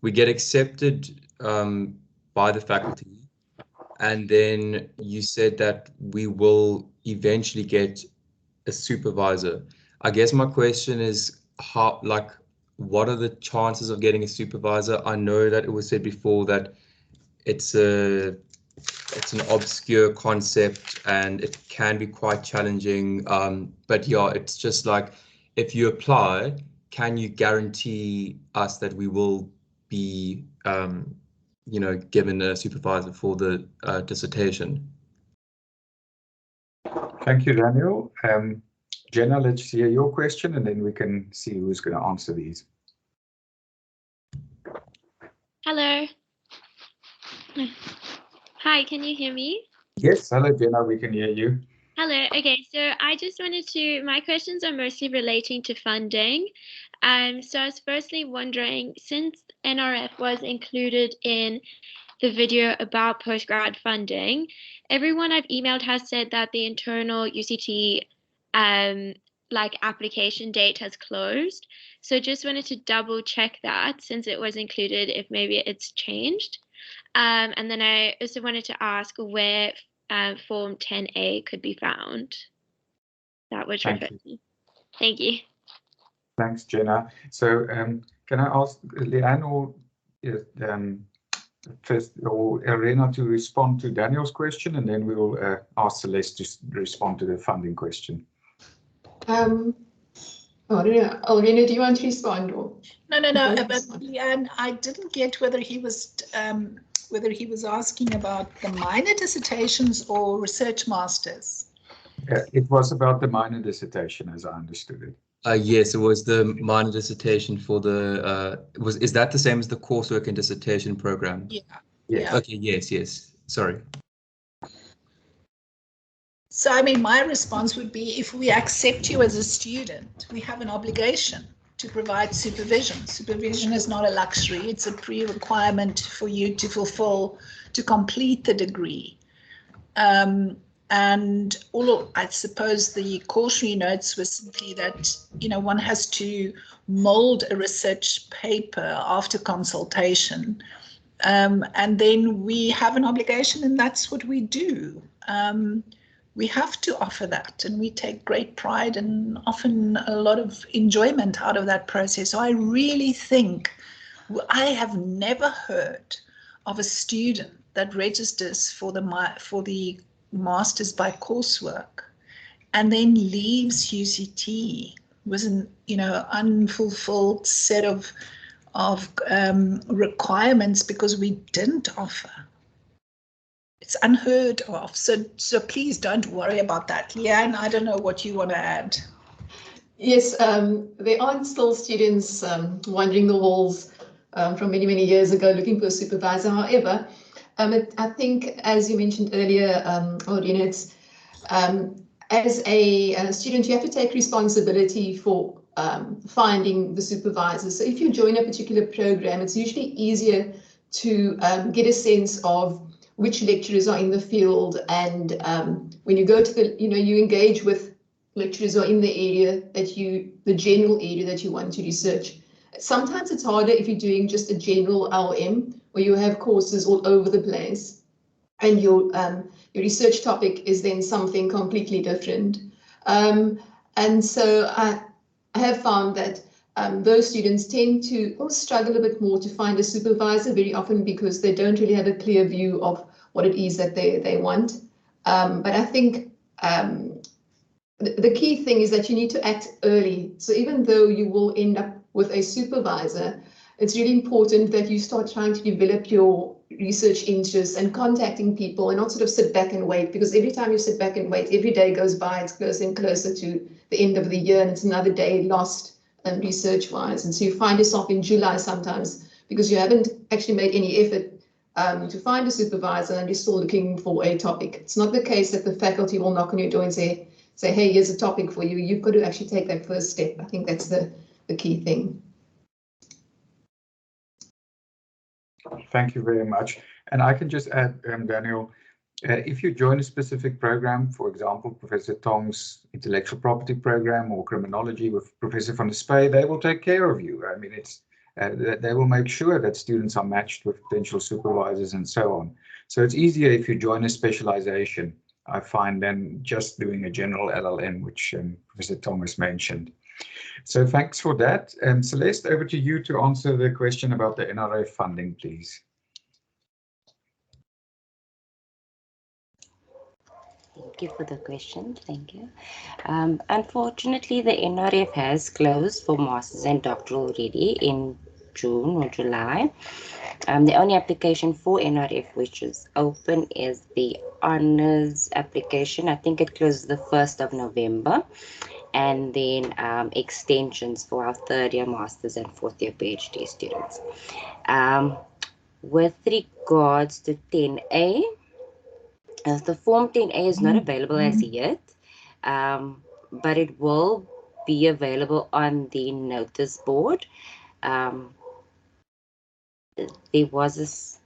we get accepted by the faculty, and then you said that we will eventually get a supervisor. I guess my question is how, like, what are the chances of getting a supervisor? I know that it was said before that it's an obscure concept and it can be quite challenging. But yeah, it's just like, if you apply, can you guarantee us that we will be, you know, given a supervisor for the dissertation? Thank you, Daniel. Jenna, let's hear your question and then we can see who's going to answer these. Hello. Hi, can you hear me? Yes, hello, Jenna, we can hear you. Hello. Okay, so I just wanted to, my questions are mostly relating to funding. So I was firstly wondering, since NRF was included in the video about postgrad funding, everyone I've emailed has said that the internal UCT like application date has closed. So just wanted to double check that since it was included, if maybe it's changed. And then I also wanted to ask where Form 10A could be found. That was your question. Thank you. Thanks, Jenna. So can I ask Leanne or first, or Irena to respond to Daniel's question, and then we will ask Celeste to respond to the funding question. I don't know. Irena, do you want to respond? Or No. But Leanne, I didn't get whether he was asking about the minor dissertations or research masters. It was about the minor dissertation, as I understood it. Yes, it was the minor dissertation for the is that the same as the coursework and dissertation program? Yeah. Yes. Okay, yes. Sorry. So I mean, my response would be, if we accept you as a student, we have an obligation to provide supervision. Supervision is not a luxury, it's a pre-requirement for you to fulfill, to complete the degree. And I suppose the cautionary notes was simply that, you know, one has to mold a research paper after consultation. And then we have an obligation, and that's what we do. we have to offer that, and we take great pride and often a lot of enjoyment out of that process. So I really think, I have never heard of a student that registers for the Masters by coursework and then leaves UCT with an unfulfilled set of requirements because we didn't offer. It's unheard of. So please don't worry about that. Leanne, I don't know what you want to add. Yes, there aren't still students wandering the halls from many, many years ago looking for a supervisor. However, I think, as you mentioned earlier, Audrina, as a student, you have to take responsibility for finding the supervisor. So if you join a particular program, it's usually easier to get a sense of which lecturers are in the field, and when you go to you engage with lecturers who are in the area the general area that you want to research. Sometimes it's harder if you're doing just a general LM, where you have courses all over the place, and your research topic is then something completely different. And so I have found that those students tend to struggle a bit more to find a supervisor, very often because they don't really have a clear view of what it is that they want. But I think the key thing is that you need to act early. So even though you will end up with a supervisor, it's really important that you start trying to develop your research interests and contacting people, and not sort of sit back and wait, because every time you sit back and wait, every day goes by, it's closer and closer to the end of the year, and it's another day lost research-wise. And so you find yourself in July sometimes because you haven't actually made any effort to find a supervisor and you're still looking for a topic. It's not the case that the faculty will knock on your door and say, hey, here's a topic for you. You've got to actually take that first step. I think that's the key thing. Thank you very much. And I can just add, Daniel, if you join a specific program, for example, Professor Tong's intellectual property program or criminology with Professor van der Spey, they will take care of you. I mean, they will make sure that students are matched with potential supervisors and so on. So it's easier if you join a specialization, I find, than just doing a general LLM, which Professor Tong has mentioned. So thanks for that. Celeste, over to you to answer the question about the NRF funding, please. Thank you for the question. Thank you. Unfortunately, the NRF has closed for masters and doctoral already in June or July. The only application for NRF which is open is the honors application. I think it closes the 1st of November. And then extensions for our third year masters and fourth year PhD students. With regards to 10A, the form 10A is not available as yet, but it will be available on the notice board. There was this,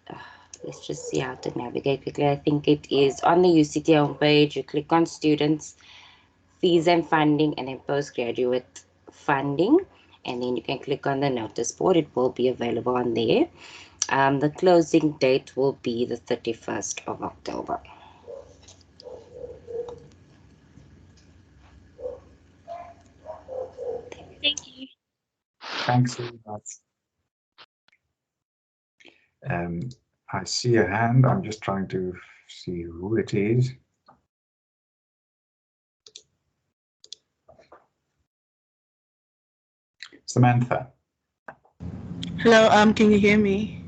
let's just see how to navigate quickly. I think it is on the UCT homepage. You click on students, fees and funding, and then postgraduate funding, and then you can click on the notice board. It will be available on there. The closing date will be the 31st of October. Thank you. Thanks very much. I see a hand. I'm just trying to see who it is. Samantha. Hello, can you hear me?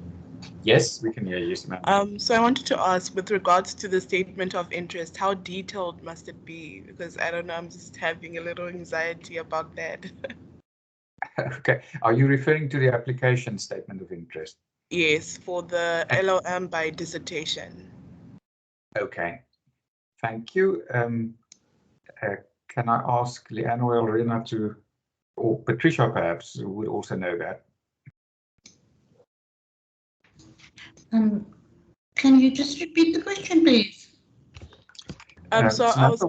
Yes, we can hear you, Samantha. So I wanted to ask, with regards to the statement of interest, how detailed must it be? Because I don't know, I'm just having a little anxiety about that. Okay, are you referring to the application statement of interest? Yes, for the LLM by dissertation. Okay, thank you. Can I ask Leanne or Elrina to, or Patricia perhaps, who would also know that? Can you just repeat the question, please? So I was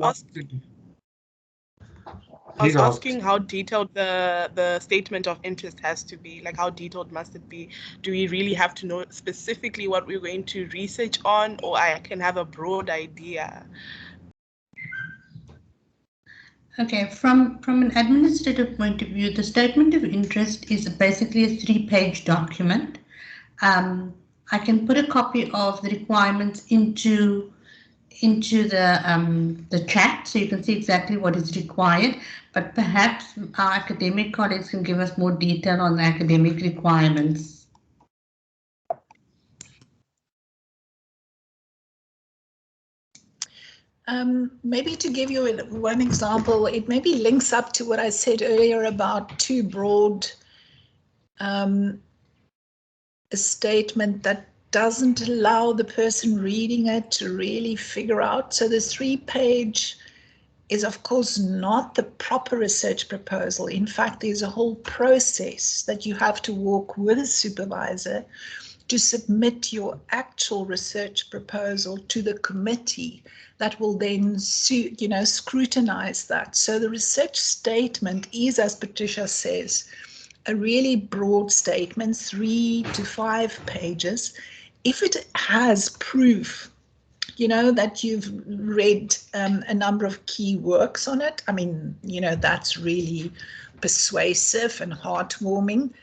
asking how detailed the statement of interest has to be. Like, how detailed must it be? Do we really have to know specifically what we're going to research on, or I can have a broad idea? Okay, from an administrative point of view, the statement of interest is basically a 3-page document. I can put a copy of the requirements into the chat, so you can see exactly what is required, but perhaps our academic colleagues can give us more detail on the academic requirements. Maybe to give you one example, it maybe links up to what I said earlier about too broad a statement that doesn't allow the person reading it to really figure out. So the 3-page is of course not the proper research proposal. In fact, there's a whole process that you have to walk with a supervisor to submit your actual research proposal to the committee that will then scrutinize that. So the research statement is, as Patricia says, a really broad statement, 3 to 5 pages. If it has proof, that you've read a number of key works on it, I mean, that's really persuasive and heartwarming.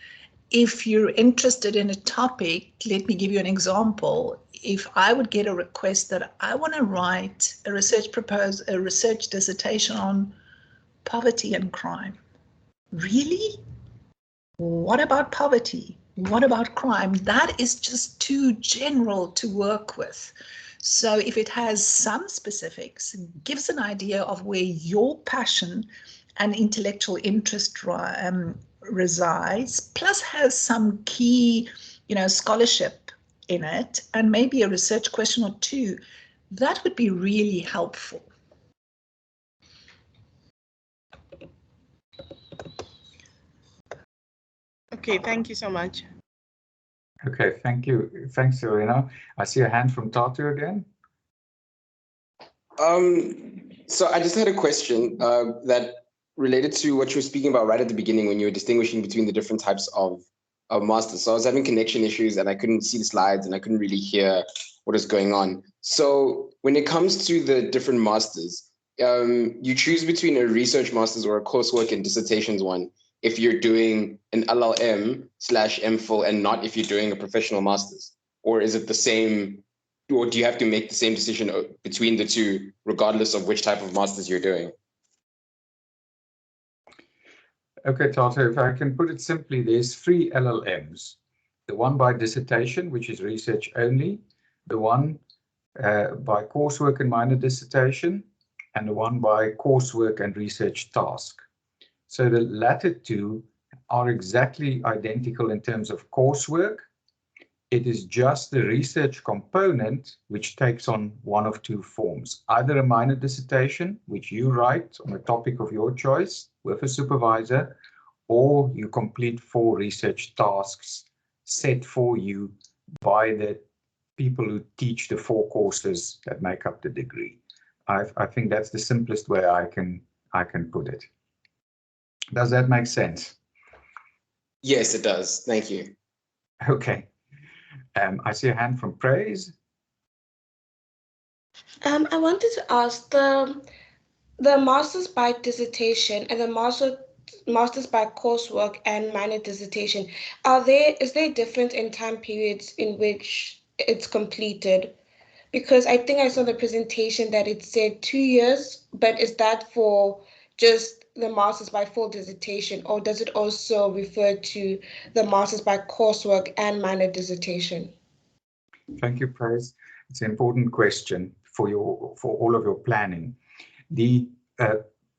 If you're interested in a topic, let me give you an example. If I would get a request that I want to write a research dissertation on poverty and crime. Really? What about poverty? What about crime? That is just too general to work with. So if it has some specifics, gives an idea of where your passion and intellectual interest resides, plus has some key, scholarship in it, and maybe a research question or two, that would be really helpful. Okay, thank you so much. Okay, thank you. Thanks, Serena. I see a hand from Tatu again. So I just had a question that related to what you were speaking about right at the beginning when you were distinguishing between the different types of masters. So I was having connection issues and I couldn't see the slides and I couldn't really hear what is going on. So when it comes to the different masters, you choose between a research master's or a coursework and dissertations one if you're doing an LLM/MPhil and not if you're doing a professional master's? Or is it the same, or do you have to make the same decision between the two regardless of which type of master's you're doing? Okay, Tata, if I can put it simply, there's 3 LLMs. The one by dissertation, which is research only, the one by coursework and minor dissertation, and the one by coursework and research task. So the latter two are exactly identical in terms of coursework. It is just the research component which takes on one of 2 forms, either a minor dissertation, which you write on a topic of your choice with a supervisor, or you complete 4 research tasks set for you by the people who teach the 4 courses that make up the degree. I think that's the simplest way I can put it. Does that make sense? Yes, it does. Thank you. Okay. I see a hand from Praise. I wanted to ask the master's by dissertation and the master's by coursework and minor dissertation. Is there a difference in time periods in which it's completed? Because I think I saw the presentation that it said 2 years, but is that for just the master's by full dissertation, or does it also refer to the master's by coursework and minor dissertation? Thank you, Praise. It's an important question for all of your planning. The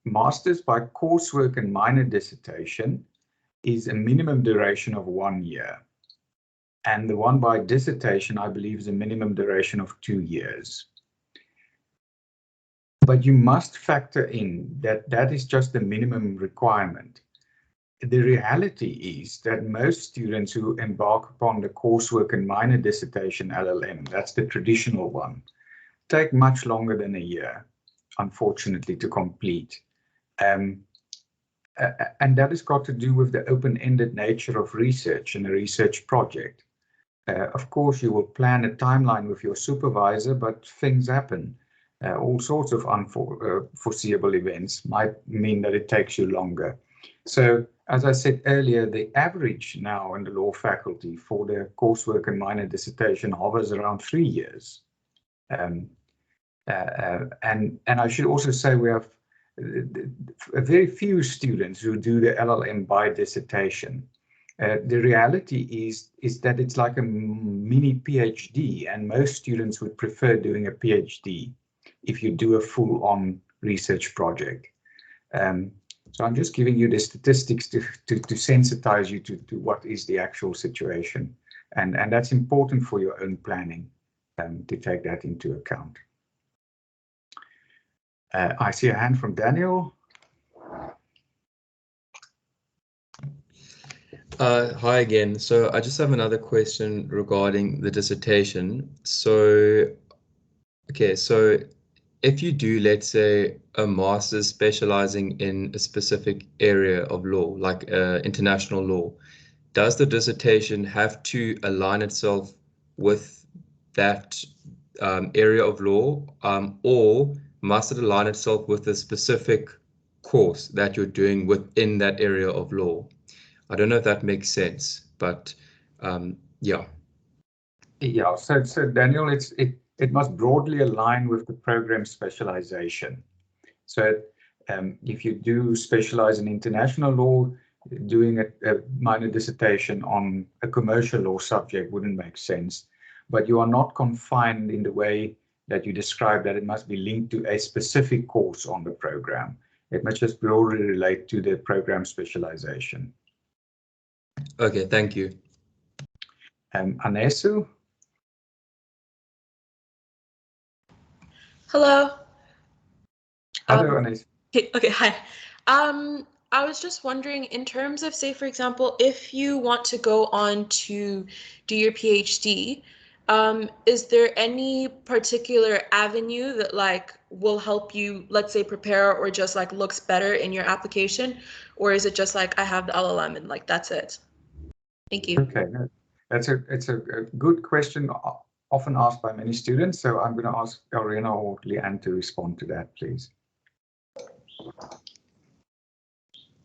master's by coursework and minor dissertation is a minimum duration of 1 year. And the one by dissertation, I believe, is a minimum duration of 2 years. But you must factor in that is just the minimum requirement. The reality is that most students who embark upon the coursework and minor dissertation LLM, that's the traditional one, take much longer than a year, unfortunately, to complete. And that has got to do with the open-ended nature of research and a research project. Of course, you will plan a timeline with your supervisor, but things happen. all sorts of unforeseeable events might mean that it takes you longer. So, as I said earlier, the average now in the law faculty for the coursework and minor dissertation hovers around 3 years. And I should also say we have very few students who do the LLM by dissertation. The reality is that it's like a mini PhD, and most students would prefer doing a PhD if you do a full-on research project. So I'm just giving you the statistics to sensitize you to what is the actual situation. And that's important for your own planning to take that into account. I see a hand from Daniel. Hi again. So I just have another question regarding the dissertation. So, okay, so if you do, let's say, a master's specializing in a specific area of law, like international law, does the dissertation have to align itself with that area of law, or must it align itself with a specific course that you're doing within that area of law? I don't know if that makes sense, but yeah. Yeah, so Daniel, it must broadly align with the program specialization. So if you do specialize in international law, doing a minor dissertation on a commercial law subject wouldn't make sense. But you are not confined in the way that you described, that it must be linked to a specific course on the program. It must just broadly relate to the program specialization. Okay, thank you. Anesu? Hello. Hello, Anesu. Okay, hi. I was just wondering, in terms of, say, for example, if you want to go on to do your PhD, is there any particular avenue that like will help you, let's say, prepare or just like looks better in your application? Or is it just like I have the LLM and like that's it? Thank you. Okay, no, it's a good question, often asked by many students. So I'm going to ask Ariana or Leanne to respond to that, please.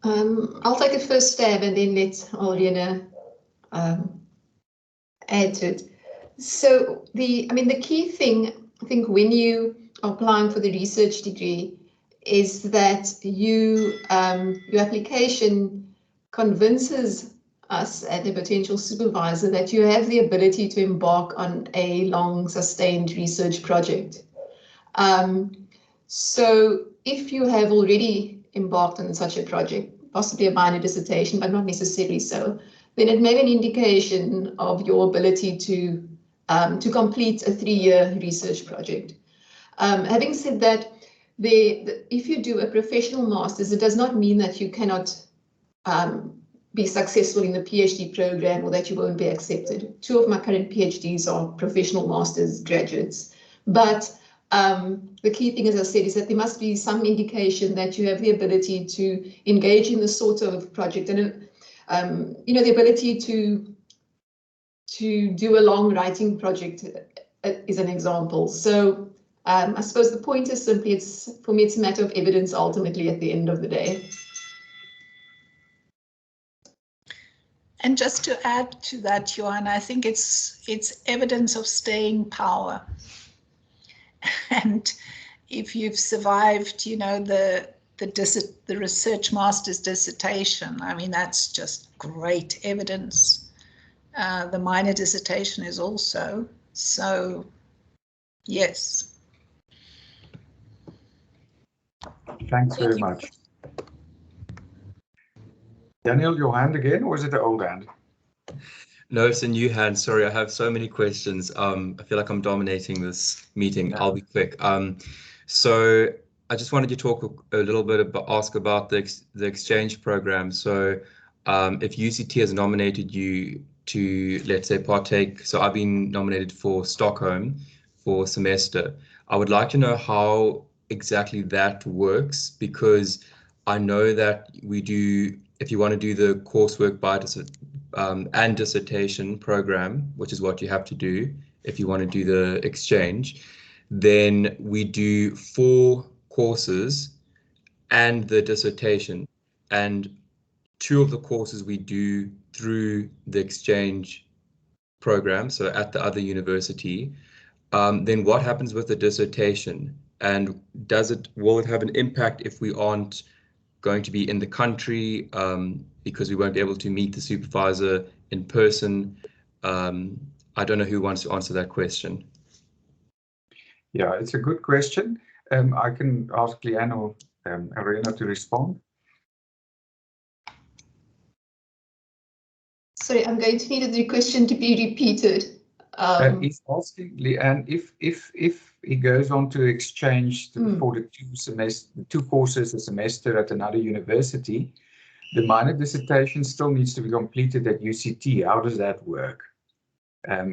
I'll take a first stab and then let Ariana add to it. So the key thing, I think, when you are applying for the research degree is that your application convinces us and the potential supervisor that you have the ability to embark on a long sustained research project. So if you have already embarked on such a project, possibly a minor dissertation, but not necessarily so, then it may be an indication of your ability to complete a 3-year research project. Having said that, if you do a professional master's, it does not mean that you cannot be successful in the PhD program or that you won't be accepted. 2 of my current PhDs are professional master's graduates. But the key thing, as I said, is that there must be some indication that you have the ability to engage in this sort of project and, the ability to do a long writing project is an example. So I suppose the point is simply, for me, it's a matter of evidence ultimately at the end of the day. And just to add to that, Joanna, I think it's evidence of staying power. And if you've survived, the research master's dissertation, I mean, that's just great evidence. The minor dissertation is also. So, yes. Thanks very much. Daniel, your hand again, or is it the old hand? No, it's a new hand. Sorry, I have so many questions. I feel like I'm dominating this meeting. No. I'll be quick. So I just wanted to talk a little bit about, ask about the exchange program. So if UCT has nominated you to, let's say, partake, so I've been nominated for Stockholm for a semester. I would like to know how exactly that works, because I know that we do, if you want to do the coursework by and dissertation program, which is what you have to do if you want to do the exchange, then we do 4 courses and the dissertation, and 2 of the courses we do through the exchange program, so at the other university. Then what happens with the dissertation, and will it have an impact if we aren't going to be in the country because we won't be able to meet the supervisor in person? I don't know who wants to answer that question. Yeah, it's a good question. I can ask Leanne or Arena to respond. Sorry, I'm going to need the question to be repeated. He's asking Leanne if he goes on to exchange for the 2 courses a semester at another university, the minor dissertation still needs to be completed at UCT. How does that work?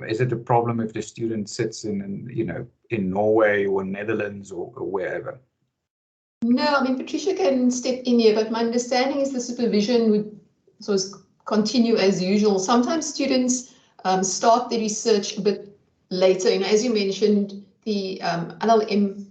Is it a problem if the student sits in Norway or Netherlands or wherever? No, I mean, Patricia can step in here, but my understanding is the supervision would sort of continue as usual. Sometimes students start the research a bit later. As you mentioned, the LLM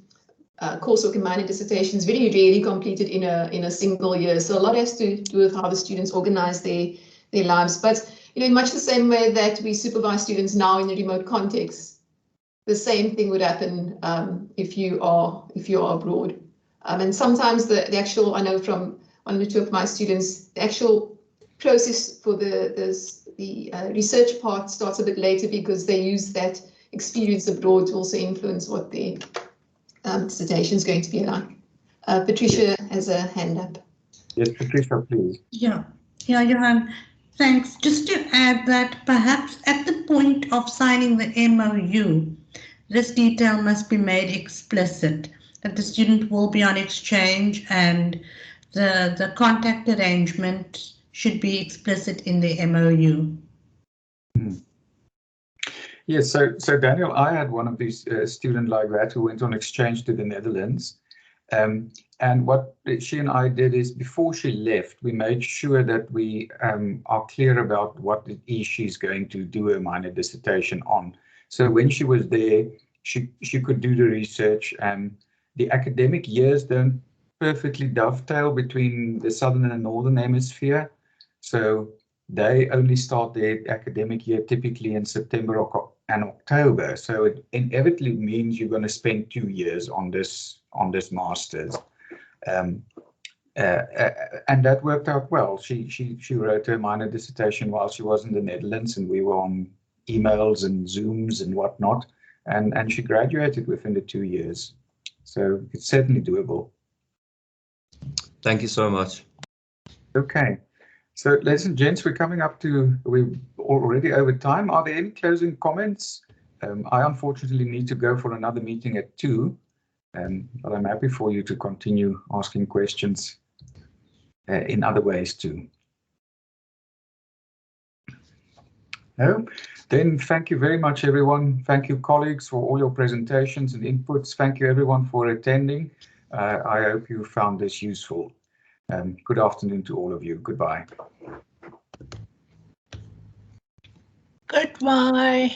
coursework in minor dissertation is very rarely completed in a single year. So a lot has to do with how the students organize their lives. But in much the same way that we supervise students now in a remote context, the same thing would happen if you are abroad. And sometimes the actual, I know from 1 or 2 of my students, the actual process for the research part starts a bit later because they use that experience abroad to also influence what their dissertation is going to be like. Patricia has a hand up. Yes, Patricia, please. Yeah, Johan, thanks. Just to add that perhaps at the point of signing the MOU, this detail must be made explicit, that the student will be on exchange and the contact arrangement should be explicit in the MOU. Yes, so Daniel, I had one of these students like that who went on exchange to the Netherlands. And what she and I did is before she left, we made sure that we are clear about what it is she's going to do her minor dissertation on. So when she was there, she could do the research. The academic years don't perfectly dovetail between the southern and northern hemisphere. So they only start their academic year typically in September and October. So it inevitably means you're going to spend 2 years on this master's. And that worked out well. She wrote her minor dissertation while she was in the Netherlands, and we were on emails and Zooms and whatnot. And she graduated within the 2 years. So it's certainly doable. Thank you so much. Okay. So, ladies and gents, we're already over time. Are there any closing comments? I unfortunately need to go for another meeting at 2, but I'm happy for you to continue asking questions in other ways too. No? Then thank you very much, everyone. Thank you, colleagues, for all your presentations and inputs. Thank you, everyone, for attending. I hope you found this useful. Good afternoon to all of you. Goodbye. Goodbye.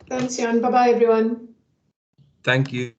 Thanks, Jan. Bye-bye, everyone. Thank you.